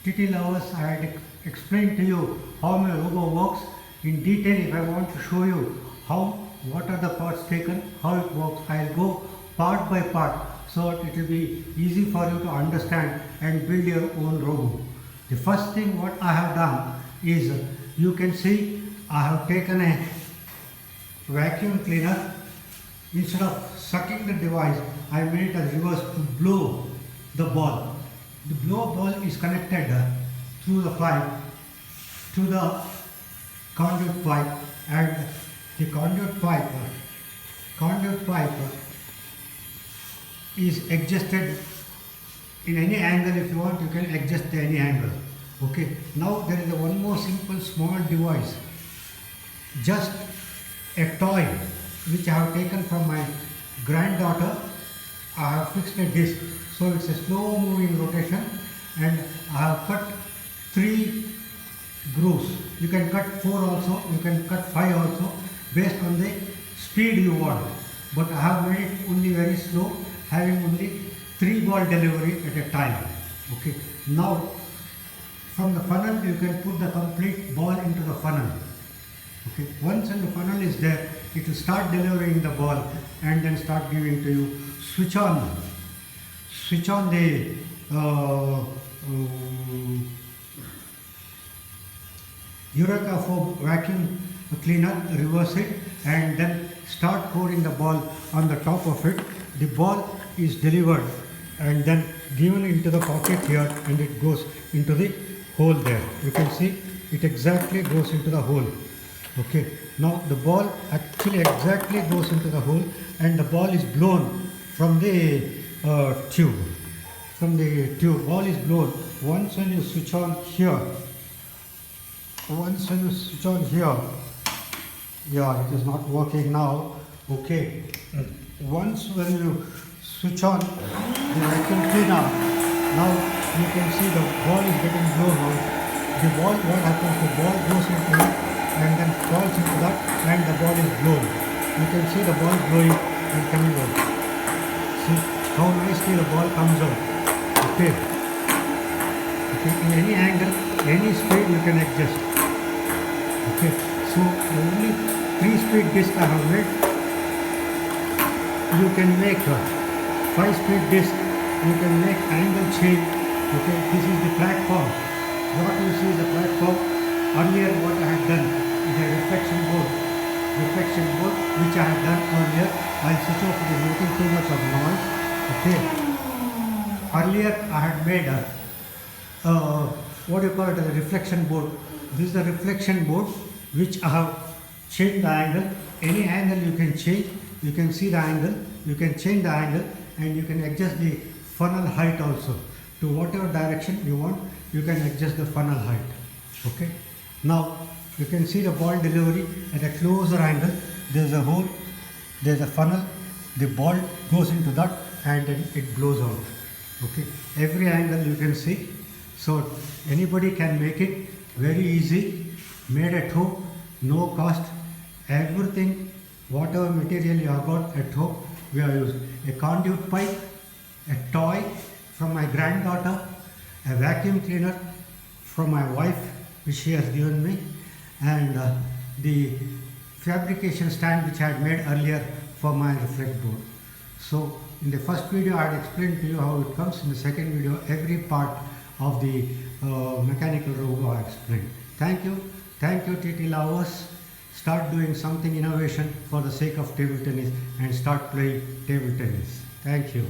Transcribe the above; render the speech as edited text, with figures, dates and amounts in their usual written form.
TT lovers, I had explained to you how my robo works in detail. If I want to show you what are the parts taken, how it works, I'll go part by part so that it will be easy for you to understand and build your own robo. The first thing what I have done is, you can see I have taken a vacuum cleaner. Instead of sucking the device, I made it as reverse to blow the ball. The blow ball is connected through the pipe to the conduit pipe, and the conduit pipe is adjusted in any angle. If you want, you can adjust to any angle. Okay. Now there is one more simple small device, just a toy which I have taken from my granddaughter. I have fixed a disc, so it's a slow moving rotation, and I have cut 3 grooves. You can cut 4 also, you can cut 5 also, based on the speed you want. But I have made it only very slow, having only 3 ball delivery at a time. Okay. Now from the funnel you can put the complete ball into the funnel. Okay. Once the funnel is there, it will start delivering the ball and then start giving to you. Switch on the Eureka for vacuum cleaner, reverse it, and then start pouring the ball on the top of it. The ball is delivered and then given into the pocket here, and it goes into the hole there. You can see it exactly goes into the hole. Okay. Now the ball actually exactly goes into the hole, and the ball is blown from the tube. From the tube, ball is blown. Once when you switch on here, yeah, it is not working now. Okay. Once when you switch on the vacuum cleaner, now you can see the ball is getting blown out. The ball, what happens? The ball goes into it and then falls into that, and the ball is blown. You can see the ball blowing and coming out. See how nicely the ball comes out. Okay. Okay. In any angle, any speed you can adjust. Okay. So the only 3-speed disc I have made. You can make a 5-speed disc. You can make angle change. Okay. This is the platform. What you see is the platform. Earlier what I had done is a reflection board which I had done earlier. I'll switch off, it is making too much of noise. Okay. Earlier I had made what you call it, a reflection board. This is the reflection board which I have changed the angle. Any angle you can change. You can see the angle, you can change the angle, and you can adjust the funnel height also. To whatever direction you want, you can adjust the funnel height. Okay. Now you can see the ball delivery at a closer angle. There is a hole, there is a funnel, the ball goes into that, and then it blows out. Okay. Every angle you can see. So anybody can make it very easy, made at home, no cost. Everything, whatever material you have got at home, we are using. A conduit pipe, a toy from my granddaughter, a vacuum cleaner from my wife which she has given me, and the fabrication stand which I had made earlier for my reflect board. So in the first video I had explained to you how it comes. In the second video, every part of the mechanical robo I explained. Thank you TT lovers. Start doing something innovation for the sake of table tennis, and start playing table tennis. Thank you.